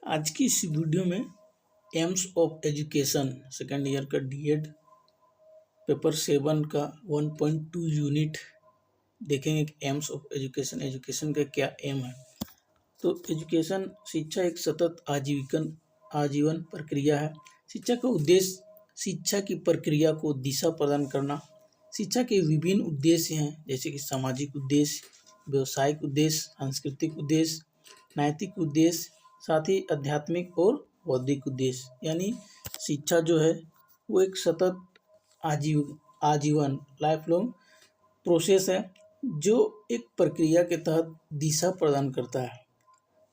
आज की इस वीडियो में AIIMS of education second year का डीएड पेपर 7 का 1.2 यूनिट देखेंगे कि एम्स ऑफ एजुकेशन एजुकेशन का क्या एम है। तो एजुकेशन शिक्षा एक सतत आजीवन प्रक्रिया है। शिक्षा का उद्देश्य शिक्षा की प्रक्रिया को दिशा प्रदान करना। शिक्षा के विभिन्न उद्देश्य हैं, जैसे कि सामाजिक उद्देश्य, व्यवसायिक उद्देश्य, सांस्कृतिक उद्देश्य, नैतिक उद्देश्य, साथ ही आध्यात्मिक और बौद्धिक उद्देश्य। यानी शिक्षा जो है वो एक सतत आजीवन लाइफ लॉन्ग प्रोसेस है जो एक प्रक्रिया के तहत दिशा प्रदान करता है।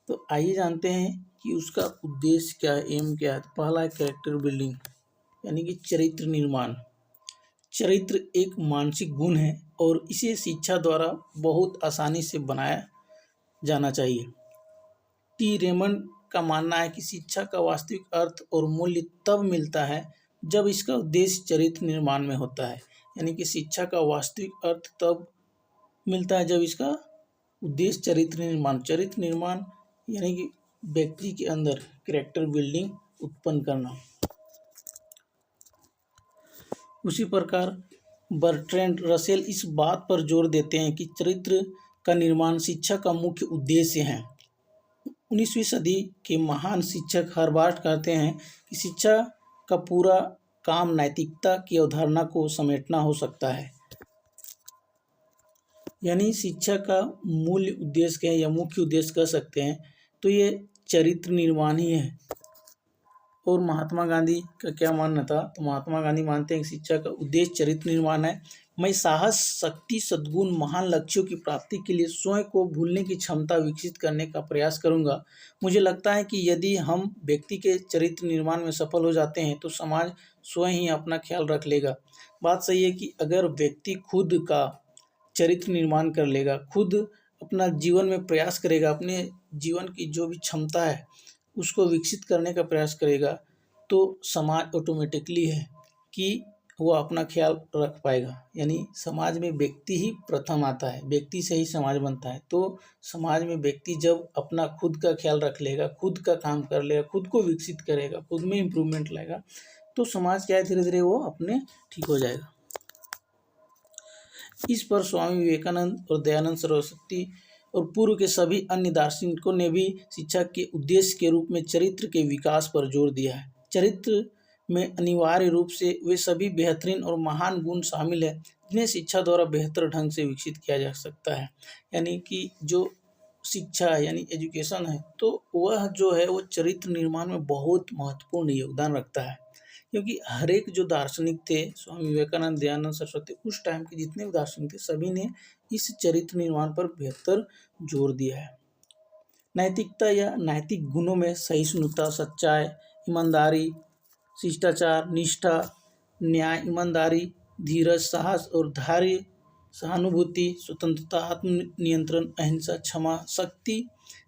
तो आइए जानते हैं कि उसका उद्देश्य क्या है, एम क्या है। तो पहला है कैरेक्टर बिल्डिंग, यानी कि चरित्र निर्माण। चरित्र एक मानसिक गुण है और इसे शिक्षा द्वारा बहुत आसानी से बनाया जाना चाहिए। टी रेमंड का मानना है कि शिक्षा का वास्तविक अर्थ और मूल्य तब मिलता है जब इसका उद्देश्य चरित्र निर्माण में होता है। यानी कि शिक्षा का वास्तविक अर्थ तब मिलता है जब इसका उद्देश्य चरित्र निर्माण यानी कि व्यक्ति के अंदर कैरेक्टर बिल्डिंग उत्पन्न करना। उसी प्रकार बर्ट्रैंड रसेल इस बात पर जोर देते हैं कि चरित्र का निर्माण शिक्षा का मुख्य उद्देश्य है। 19वीं सदी के महान शिक्षक हर्बर्ट कहते हैं कि शिक्षा का पूरा काम नैतिकता की अवधारणा को समेटना हो सकता है। यानी शिक्षा का मूल्य उद्देश्य कहें या मुख्य उद्देश्य कह सकते हैं तो ये चरित्र निर्माण ही है। और महात्मा गांधी का क्या मानना था? तो महात्मा गांधी मानते हैं कि शिक्षा का उद्देश्य चरित्र निर्माण है। मैं साहस, शक्ति, सद्गुण, महान लक्ष्यों की प्राप्ति के लिए स्वयं को भूलने की क्षमता विकसित करने का प्रयास करूंगा। मुझे लगता है कि यदि हम व्यक्ति के चरित्र निर्माण में सफल हो जाते हैं तो समाज स्वयं ही अपना ख्याल रख लेगा। बात सही है कि अगर व्यक्ति खुद का चरित्र निर्माण कर लेगा, खुद अपना जीवन में प्रयास करेगा, अपने जीवन की जो भी क्षमता है उसको विकसित करने का प्रयास करेगा, तो समाज ऑटोमेटिकली है कि वो अपना ख्याल रख पाएगा। यानी समाज में व्यक्ति ही प्रथम आता है, व्यक्ति से ही समाज बनता है। तो समाज में व्यक्ति जब अपना खुद का ख्याल रख लेगा, खुद का काम कर लेगा, खुद को विकसित करेगा, खुद में इम्प्रूवमेंट लाएगा, तो समाज क्या है धीरे धीरे वो अपने ठीक हो जाएगा। इस पर स्वामी विवेकानंद और दयानंद सरस्वती और पूर्व के सभी अन्य दार्शनिकों ने भी शिक्षा के उद्देश्य के रूप में चरित्र के विकास पर जोर दिया है। चरित्र में अनिवार्य रूप से वे सभी बेहतरीन और महान गुण शामिल है जिन्हें शिक्षा द्वारा बेहतर ढंग से विकसित किया जा सकता है। यानी कि जो शिक्षा यानी एजुकेशन है तो वह जो है वो चरित्र निर्माण में बहुत महत्वपूर्ण योगदान रखता है। क्योंकि हर एक जो दार्शनिक थे, स्वामी विवेकानंद, दयानंद सरस्वती, उस टाइम के जितने भी दार्शनिक थे सभी ने इस चरित्र निर्माण पर बेहतर जोर दिया है। नैतिकता या नैतिक गुणों में सहिष्णुता, सच्चाई, ईमानदारी, शिष्टाचार, निष्ठा, न्याय, ईमानदारी, धीरज, साहस और धैर्य, सहानुभूति, स्वतंत्रता, आत्मनियंत्रण, अहिंसा, क्षमा, शक्ति,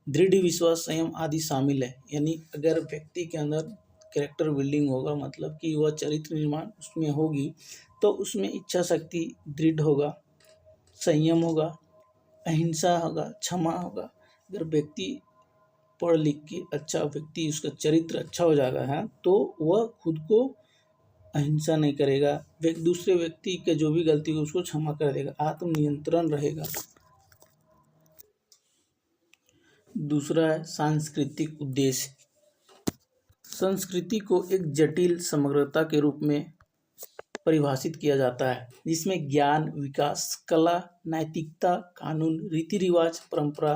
दृढ़ विश्वास, संयम आदि शामिल है। यानी अगर व्यक्ति के अंदर कैरेक्टर बिल्डिंग होगा, मतलब कि वह चरित्र निर्माण उसमें होगी, तो उसमें इच्छा शक्ति दृढ़ होगा, संयम होगा, अहिंसा होगा, क्षमा होगा। अगर व्यक्ति पढ़ लिख के अच्छा व्यक्ति उसका चरित्र अच्छा हो जाएगा है तो वह खुद को अहिंसा नहीं करेगा, दूसरे व्यक्ति के जो भी गलती हो उसको क्षमा कर देगा, आत्मनियंत्रण रहेगा। दूसरा है सांस्कृतिक उद्देश्य। संस्कृति को एक जटिल समग्रता के रूप में परिभाषित किया जाता है जिसमें ज्ञान, विकास, कला, नैतिकता, कानून, रीति रिवाज, परंपरा,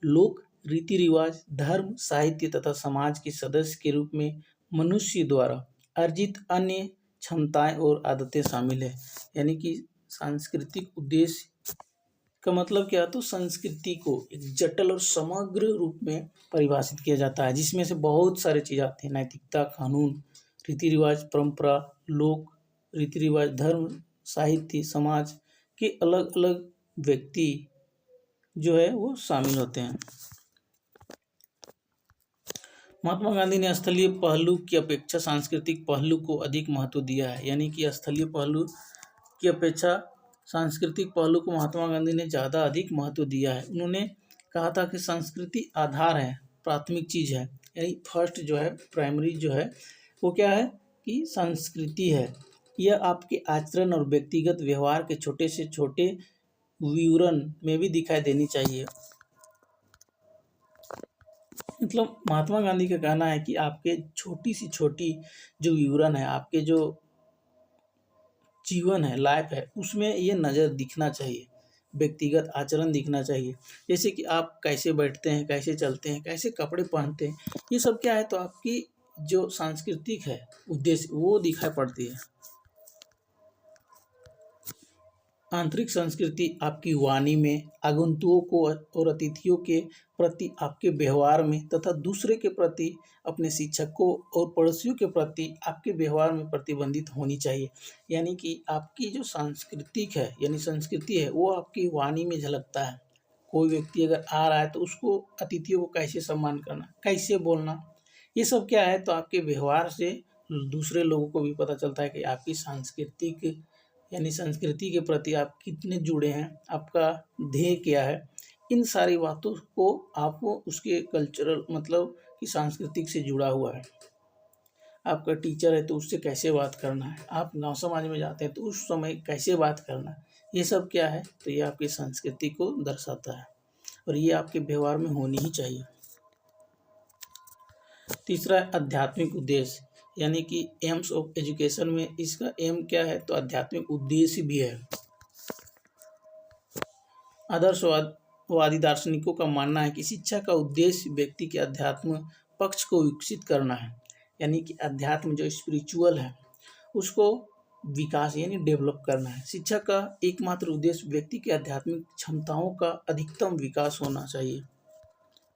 लोक रीति रिवाज, धर्म, साहित्य तथा समाज के सदस्य के रूप में मनुष्य द्वारा अर्जित अन्य क्षमताएं और आदतें शामिल है। यानी कि सांस्कृतिक उद्देश्य का मतलब क्या है? तो संस्कृति को एक जटिल और समग्र रूप में परिभाषित किया जाता है जिसमें से बहुत सारे चीज़ आते हैं, नैतिकता, कानून, रीति रिवाज, परंपरा, लोक रीति रिवाज, धर्म, साहित्य, समाज के अलग अलग व्यक्ति जो है वो शामिल होते हैं। महात्मा गांधी ने स्थलीय पहलू की अपेक्षा सांस्कृतिक पहलू को अधिक महत्व दिया है। यानी कि स्थलीय पहलू की अपेक्षा सांस्कृतिक पहलू को महात्मा गांधी ने ज़्यादा अधिक महत्व दिया है। उन्होंने कहा था कि संस्कृति आधार है, प्राथमिक चीज़ है। यानी फर्स्ट जो है प्राइमरी जो है वो क्या है कि संस्कृति है। यह आपके आचरण और व्यक्तिगत व्यवहार के छोटे से छोटे विवरण में भी दिखाई देनी चाहिए। मतलब महात्मा गांधी का कहना है कि आपके छोटी सी छोटी जो विवरण है, आपके जो जीवन है, लाइफ है, उसमें ये नज़र दिखना चाहिए, व्यक्तिगत आचरण दिखना चाहिए। जैसे कि आप कैसे बैठते हैं, कैसे चलते हैं, कैसे कपड़े पहनते हैं, ये सब क्या है तो आपकी जो सांस्कृतिक है उद्देश्य वो दिखाई पड़ती है। आंतरिक संस्कृति आपकी वाणी में, आगंतुकों को और अतिथियों के प्रति आपके व्यवहार में तथा दूसरे के प्रति, अपने शिक्षकों और पड़ोसियों के प्रति आपके व्यवहार में प्रतिबंधित होनी चाहिए। यानी कि आपकी जो सांस्कृतिक है यानी संस्कृति है वो आपकी वाणी में झलकता है। कोई व्यक्ति अगर आ रहा है तो उसको, अतिथियों को कैसे सम्मान करना, कैसे बोलना, ये सब क्या है तो आपके व्यवहार से दूसरे लोगों को भी पता चलता है कि आपकी सांस्कृतिक यानी संस्कृति के प्रति आप कितने जुड़े हैं, आपका ध्येय क्या है। इन सारी बातों को आपको उसके कल्चरल मतलब कि सांस्कृतिक से जुड़ा हुआ है। आपका टीचर है तो उससे कैसे बात करना है, आप गांव समाज में जाते हैं तो उस समय कैसे बात करना है, ये सब क्या है तो ये आपकी संस्कृति को दर्शाता है और ये आपके व्यवहार में होनी ही चाहिए। तीसरा है आध्यात्मिक उद्देश्य, यानी कि एम्स ऑफ एजुकेशन में इसका एम क्या है तो आध्यात्मिक उद्देश्य भी है। आदर्शवादी दार्शनिकों का मानना है कि शिक्षा का उद्देश्य व्यक्ति के अध्यात्म पक्ष को विकसित करना है, यानी कि अध्यात्म जो स्पिरिचुअल है उसको विकास यानी डेवलप करना है। शिक्षा का एकमात्र उद्देश्य व्यक्ति के आध्यात्मिक क्षमताओं का अधिकतम विकास होना चाहिए।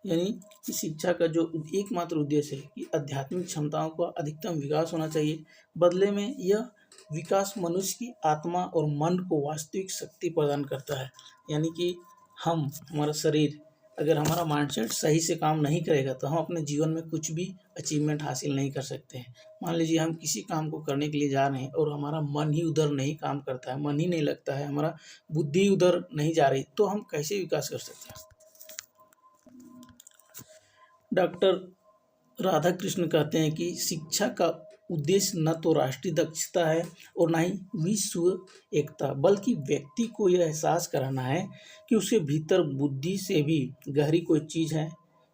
यानी कि शिक्षा का जो एकमात्र उद्देश्य है कि आध्यात्मिक क्षमताओं का अधिकतम विकास होना चाहिए। बदले में यह विकास मनुष्य की आत्मा और मन को वास्तविक शक्ति प्रदान करता है। यानी कि हमारा शरीर, अगर हमारा माइंडसेट सही से काम नहीं करेगा तो हम अपने जीवन में कुछ भी अचीवमेंट हासिल नहीं कर सकते हैं। मान लीजिए हम किसी काम को करने के लिए जा रहे हैं और हमारा मन ही उधर नहीं काम करता है, मन ही नहीं लगता है, हमारा बुद्धि उधर नहीं जा रही, तो हम कैसे विकास कर सकते हैं। डॉक्टर राधाकृष्ण कहते हैं कि शिक्षा का उद्देश्य न तो राष्ट्रीय दक्षता है और न ही विश्व एकता, बल्कि व्यक्ति को यह एहसास कराना है कि उसके भीतर बुद्धि से भी गहरी कोई चीज़ है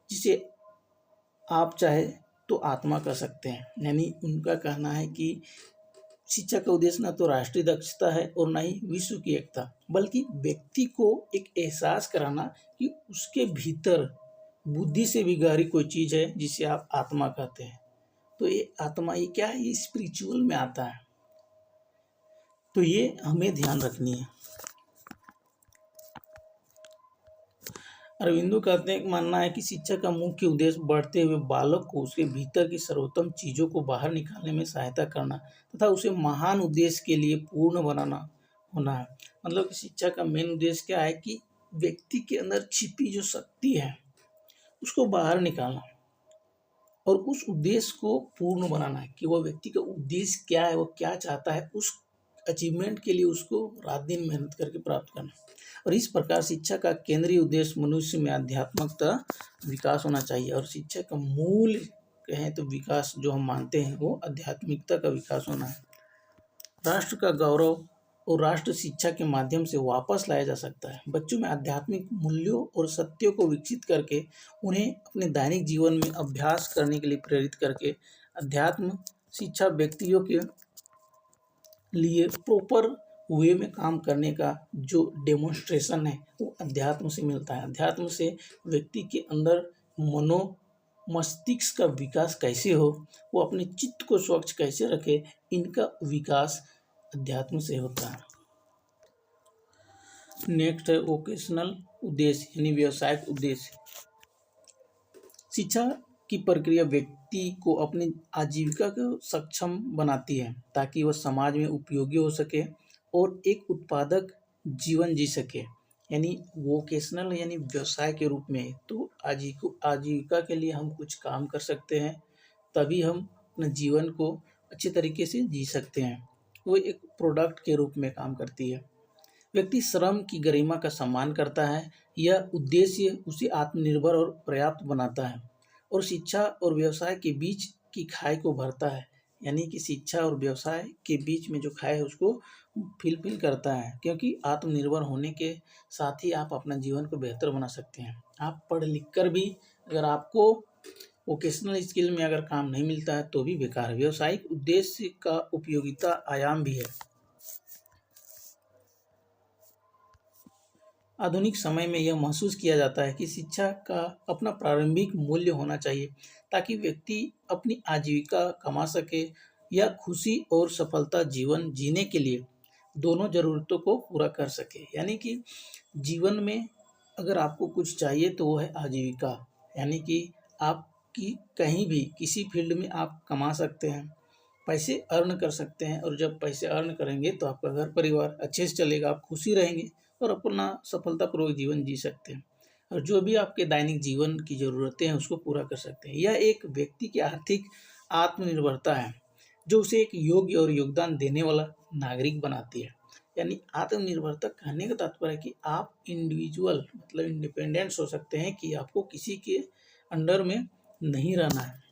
जिसे आप चाहे तो आत्मा कर सकते हैं। यानी उनका कहना है कि शिक्षा का उद्देश्य न तो राष्ट्रीय दक्षता है और न ही विश्व की एकता, बल्कि व्यक्ति को एक एहसास कराना कि उसके भीतर बुद्धि से भी गहरी कोई चीज़ है जिसे आप आत्मा कहते हैं। तो ये आत्मा ये क्या है, ये स्पिरिचुअल में आता है, तो ये हमें ध्यान रखनी है। अरविंदो कहते हैं, मानना है कि शिक्षा का मुख्य उद्देश्य बढ़ते हुए बालक को उसके भीतर की सर्वोत्तम चीज़ों को बाहर निकालने में सहायता करना तथा उसे महान उद्देश्य के लिए पूर्ण बनाना होना है। मतलब शिक्षा का मेन उद्देश्य क्या है कि व्यक्ति के अंदर छिपी जो शक्ति है उसको बाहर निकालना और उस उद्देश्य को पूर्ण बनाना है कि वो व्यक्ति का उद्देश्य क्या है, वो क्या चाहता है, उस अचीवमेंट के लिए उसको रात दिन मेहनत करके प्राप्त करना। और इस प्रकार शिक्षा का केंद्रीय उद्देश्य मनुष्य में आध्यात्मिकता विकास होना चाहिए। और शिक्षा का मूल कहें तो विकास जो हम मानते हैं वो आध्यात्मिकता का विकास होना है। राष्ट्र का गौरव और राष्ट्र शिक्षा के माध्यम से वापस लाया जा सकता है। बच्चों में आध्यात्मिक मूल्यों और सत्यों को विकसित करके उन्हें अपने दैनिक जीवन में अभ्यास करने के लिए प्रेरित करके अध्यात्म शिक्षा व्यक्तियों के लिए प्रॉपर वे में काम करने का जो डेमोन्स्ट्रेशन है वो अध्यात्म से मिलता है। अध्यात्म से व्यक्ति के अंदर मस्तिष्क का विकास कैसे हो, वो अपने चित्त को स्वच्छ कैसे रखे, इनका विकास अध्यात्म से होता है। नेक्स्ट है वोकेशनल उद्देश्य यानी व्यवसायिक उद्देश्य। शिक्षा की प्रक्रिया व्यक्ति को अपनी आजीविका को सक्षम बनाती है ताकि वह समाज में उपयोगी हो सके और एक उत्पादक जीवन जी सके। यानी वोकेशनल यानी व्यवसाय के रूप में, तो आजीविका के लिए हम कुछ काम कर सकते हैं, तभी हम अपने जीवन को अच्छे तरीके से जी सकते हैं। वो एक प्रोडक्ट के रूप में काम करती है। व्यक्ति श्रम की गरिमा का सम्मान करता है। यह उद्देश्य उसे आत्मनिर्भर और पर्याप्त बनाता है। और शिक्षा और व्यवसाय के बीच की खाई को भरता है। यानी कि शिक्षा और व्यवसाय के बीच में जो खाई है उसको फिल करता है, क्योंकि आत्मनिर्भर होने के साथ ही आप अपना जीवन को बेहतर बना सकते हैं। आप पढ़ लिख कर भी अगर आपको वोकेशनल स्किल में अगर काम नहीं मिलता है तो भी बेकार है। व्यवसायिक उद्देश्य का उपयोगिता आयाम भी है। आधुनिक समय में यह महसूस किया जाता है कि शिक्षा का अपना प्रारंभिक मूल्य होना चाहिए, ताकि व्यक्ति अपनी आजीविका कमा सके या खुशी और सफलता जीवन जीने के लिए दोनों ज़रूरतों को पूरा कर सके। यानी कि जीवन में अगर आपको कुछ चाहिए तो वो है आजीविका, यानी कि आपकी कहीं भी किसी फील्ड में आप कमा सकते हैं, पैसे अर्न कर सकते हैं, और जब पैसे अर्न करेंगे तो आपका घर परिवार अच्छे से चलेगा, आप खुशी रहेंगे और अपना सफलतापूर्वक जीवन जी सकते हैं, और जो भी आपके दैनिक जीवन की ज़रूरतें हैं उसको पूरा कर सकते हैं। यह एक व्यक्ति की आर्थिक आत्मनिर्भरता है जो उसे एक योग्य और योगदान देने वाला नागरिक बनाती है। यानी आत्मनिर्भरता कहने का तात्पर्य है कि आप इंडिविजुअल मतलब इंडिपेंडेंस हो सकते हैं, कि आपको किसी के अंडर में नहीं रहना है।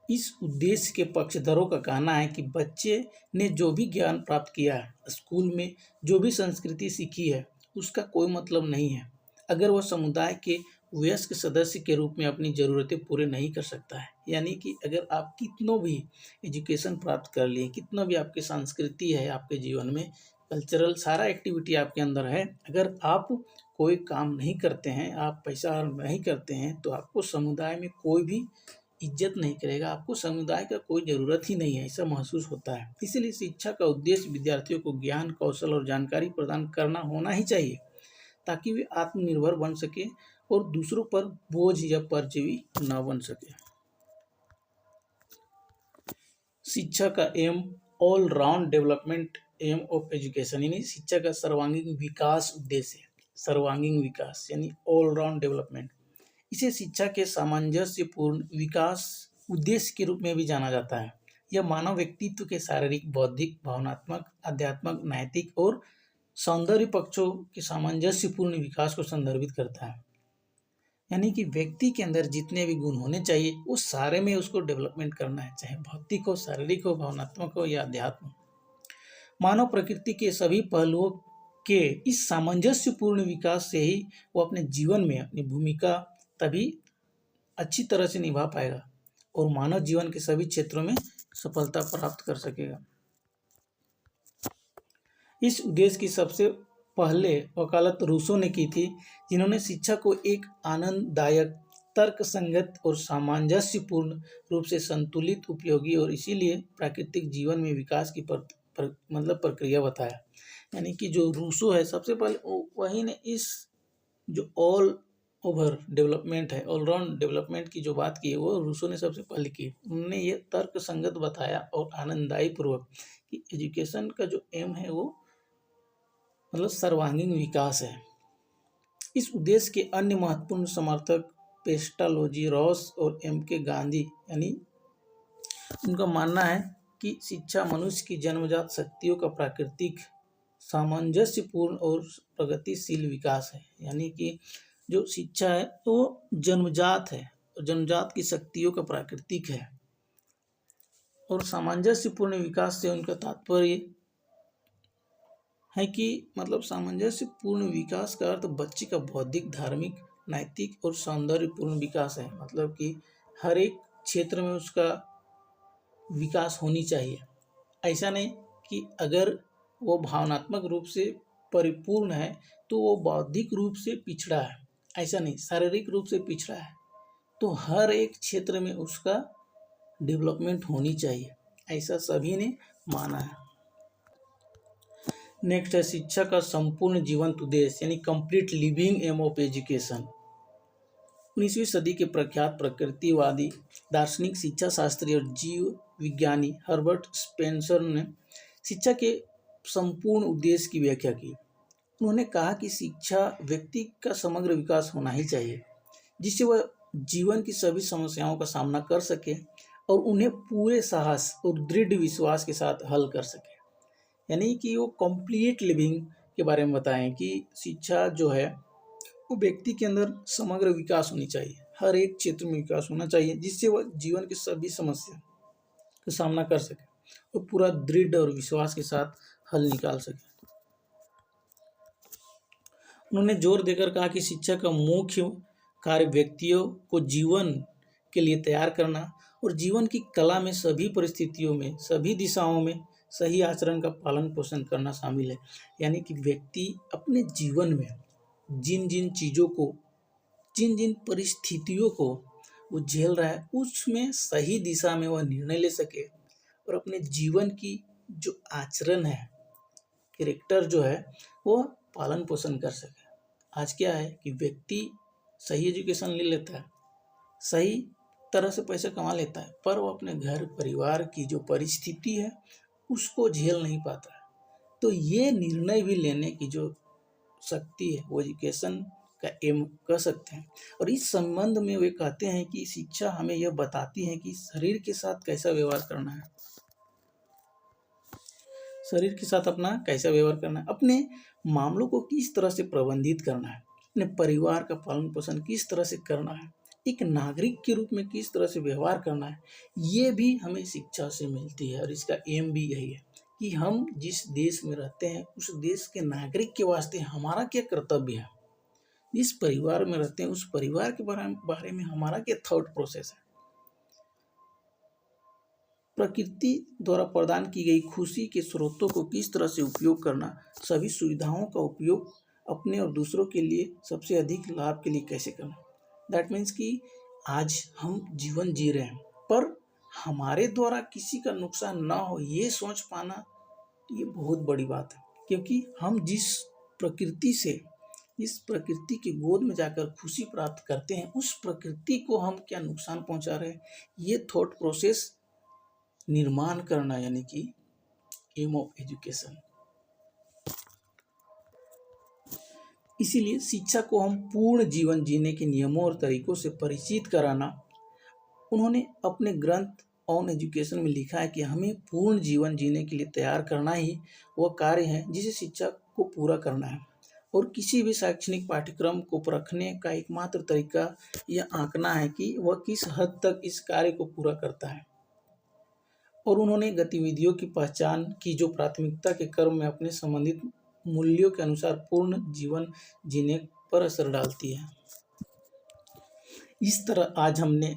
इस उद्देश्य के पक्षधरों का कहना है कि बच्चे ने जो भी ज्ञान प्राप्त किया है, स्कूल में जो भी संस्कृति सीखी है, उसका कोई मतलब नहीं है अगर वह समुदाय के वयस्क सदस्य के रूप में अपनी ज़रूरतें पूरे नहीं कर सकता है। यानी कि अगर आप कितनों भी एजुकेशन प्राप्त कर लिए, कितना भी आपकी संस्कृति है आपके जीवन में, कल्चरल सारा एक्टिविटी आपके अंदर है, अगर आप कोई काम नहीं करते हैं, आप पैसा अर्न नहीं करते हैं, तो आपको समुदाय में कोई भी इज्जत नहीं करेगा, आपको समुदाय का कोई ज़रूरत ही नहीं है, ऐसा महसूस होता है। इसीलिए शिक्षा का उद्देश्य विद्यार्थियों को ज्ञान, कौशल और जानकारी प्रदान करना होना ही चाहिए, ताकि वे आत्मनिर्भर बन सके और दूसरों पर बोझ या परजीवी न बन सके। शिक्षा का aim all round development aim of education, यानी शिक्षा का सर्वांगीण विकास उद्देश्य है। सर्वांगीण विकास यानी ऑल राउंड डेवलपमेंट, इसे शिक्षा के सामंजस्यपूर्ण विकास उद्देश्य के रूप में भी जाना जाता है। यह मानव व्यक्तित्व के शारीरिक, बौद्धिक, भावनात्मक, आध्यात्मिक, नैतिक और सौंदर्य पक्षों के सामंजस्यपूर्ण विकास को संदर्भित करता है। यानी कि व्यक्ति के अंदर जितने भी गुण होने चाहिए वो सारे में उसको डेवलपमेंट करना है, चाहे भौतिक हो, शारीरिक हो, भावनात्मक हो या अध्यात्म। मानव प्रकृति के सभी पहलुओं के इस सामंजस्यपूर्ण विकास से ही वो अपने जीवन में अपनी भूमिका तभी अच्छी तरह से निभा पाएगा और मानव जीवन के सभी क्षेत्रों में सफलता प्राप्त कर सकेगा। इस उद्देश्य की सबसे पहले वकालत रूसो ने की थी, जिन्होंने शिक्षा को एक आनंददायक, तर्कसंगत और सामंजस्यपूर्ण रूप से संतुलित, उपयोगी और इसीलिए प्राकृतिक जीवन में विकास की प्रक्रिया बताया। यानी कि जो रूसो है सबसे पहले वही ने इस जो ऑल ओवर डेवलपमेंट है, ऑलराउंड डेवलपमेंट की जो बात की है वो रूसो ने सबसे पहले की। उन्होंने ये तर्क संगत बताया और आनंददायी पूर्वक कि एजुकेशन का जो एम है वो मतलब सर्वांगीण विकास है। इस उद्देश्य के अन्य महत्वपूर्ण समर्थक पेस्टालोजी, रॉस और एम.के. गांधी, यानी उनका मानना है कि शिक्षा मनुष्य की जन्मजात शक्तियों का प्राकृतिक, सामंजस्यपूर्ण और प्रगतिशील विकास है। यानी कि जो शिक्षा है तो जन्मजात है और जन्मजात की शक्तियों का प्राकृतिक है, और सामंजस्यपूर्ण विकास से उनका तात्पर्य है कि मतलब सामंजस्यपूर्ण विकास का अर्थ बच्चे का बौद्धिक, धार्मिक, नैतिक और सौंदर्यपूर्ण विकास है। मतलब कि हर एक क्षेत्र में उसका विकास होनी चाहिए। ऐसा नहीं कि अगर वो भावनात्मक रूप से परिपूर्ण है तो वो बौद्धिक रूप से पिछड़ा है, ऐसा नहीं, शारीरिक रूप से पिछड़ा है, तो हर एक क्षेत्र में उसका डेवलपमेंट होनी चाहिए, ऐसा सभी ने माना है। नेक्स्ट है शिक्षा का संपूर्ण जीवंत उद्देश्य, यानी complete living aim of education. 19वीं सदी के प्रख्यात प्रकृतिवादी दार्शनिक, शिक्षा शास्त्री और जीव विज्ञानी हर्बर्ट स्पेंसर ने शिक्षा के संपूर्ण उद्देश्य की व्याख्या की। उन्होंने कहा कि शिक्षा व्यक्ति का समग्र विकास होना ही चाहिए, जिससे वह जीवन की सभी समस्याओं का सामना कर सके और उन्हें पूरे साहस और दृढ़ विश्वास के साथ हल कर सके। यानी कि वो कंप्लीट लिविंग के बारे में बताएं कि शिक्षा जो है वो व्यक्ति के अंदर समग्र विकास होनी चाहिए, हर एक क्षेत्र में विकास होना चाहिए, जिससे वह जीवन की सभी समस्या का सामना कर सके और पूरा दृढ़ और विश्वास के साथ हल निकाल सके। उन्होंने जोर देकर कहा कि शिक्षा का मुख्य कार्य व्यक्तियों को जीवन के लिए तैयार करना और जीवन की कला में सभी परिस्थितियों में, सभी दिशाओं में सही आचरण का पालन पोषण करना शामिल है। यानी कि व्यक्ति अपने जीवन में जिन जिन चीज़ों को, जिन जिन परिस्थितियों को वो झेल रहा है, उसमें सही दिशा में वह निर्णय ले सके और अपने जीवन की जो आचरण है, कैरेक्टर जो है, वो पालन पोषण कर सके। आज क्या है कि व्यक्ति सही एजुकेशन ले लेता है, सही तरह से पैसा कमा लेता है, पर वो अपने घर परिवार की जो परिस्थिति है उसको झेल नहीं पाता है। तो ये निर्णय भी लेने की जो शक्ति है वो एजुकेशन का एम कह सकते हैं। और इस संबंध में वे कहते हैं कि शिक्षा हमें यह बताती है कि शरीर के साथ कैसा व्यवहार करना है, शरीर के साथ अपना कैसा व्यवहार करना है, अपने मामलों को किस तरह से प्रबंधित करना है, अपने परिवार का पालन पोषण किस तरह से करना है, एक नागरिक के रूप में किस तरह से व्यवहार करना है। ये भी हमें शिक्षा से मिलती है और इसका एम भी यही है कि हम जिस देश में रहते हैं उस देश के नागरिक के वास्ते हमारा क्या कर्तव्य है, जिस परिवार में रहते हैं उस परिवार के बारे में हमारा क्या थॉट प्रोसेस है, प्रकृति द्वारा प्रदान की गई खुशी के स्रोतों को किस तरह से उपयोग करना, सभी सुविधाओं का उपयोग अपने और दूसरों के लिए सबसे अधिक लाभ के लिए कैसे करना। दैट मीन्स कि आज हम जीवन जी रहे हैं पर हमारे द्वारा किसी का नुकसान ना हो, ये सोच पाना ये बहुत बड़ी बात है। क्योंकि हम जिस प्रकृति से, इस प्रकृति की गोद में जाकर खुशी प्राप्त करते हैं, उस प्रकृति को हम क्या नुकसान पहुंचा रहे हैं, ये थॉट प्रोसेस निर्माण करना यानी कि एम ऑफ एजुकेशन। इसीलिए शिक्षा को हम पूर्ण जीवन जीने के नियमों और तरीकों से परिचित कराना, उन्होंने अपने ग्रंथ ऑन एजुकेशन में लिखा है कि हमें पूर्ण जीवन जीने के लिए तैयार करना ही वह कार्य है जिसे शिक्षा को पूरा करना है। और किसी भी शैक्षणिक पाठ्यक्रम को परखने का एकमात्र तरीका यह आंकना है कि वह किस हद तक इस कार्य को पूरा करता है। और उन्होंने गतिविधियों की पहचान की जो प्राथमिकता के क्रम में अपने संबंधित मूल्यों के अनुसार पूर्ण जीवन जीने पर असर डालती है। इस तरह आज हमने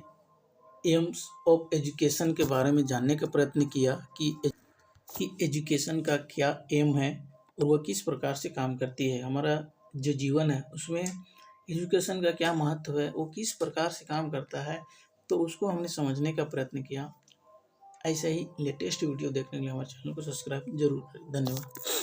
एम्स ऑफ एजुकेशन के बारे में जानने का प्रयत्न किया कि एजुकेशन का क्या एम है और वह किस प्रकार से काम करती है। हमारा जो जीवन है उसमें एजुकेशन का क्या महत्व है, वो किस प्रकार से काम करता है, तो उसको हमने समझने का प्रयत्न किया। ऐसा ही लेटेस्ट वीडियो देखने के लिए हमारे चैनल को सब्सक्राइब जरूर करें। धन्यवाद।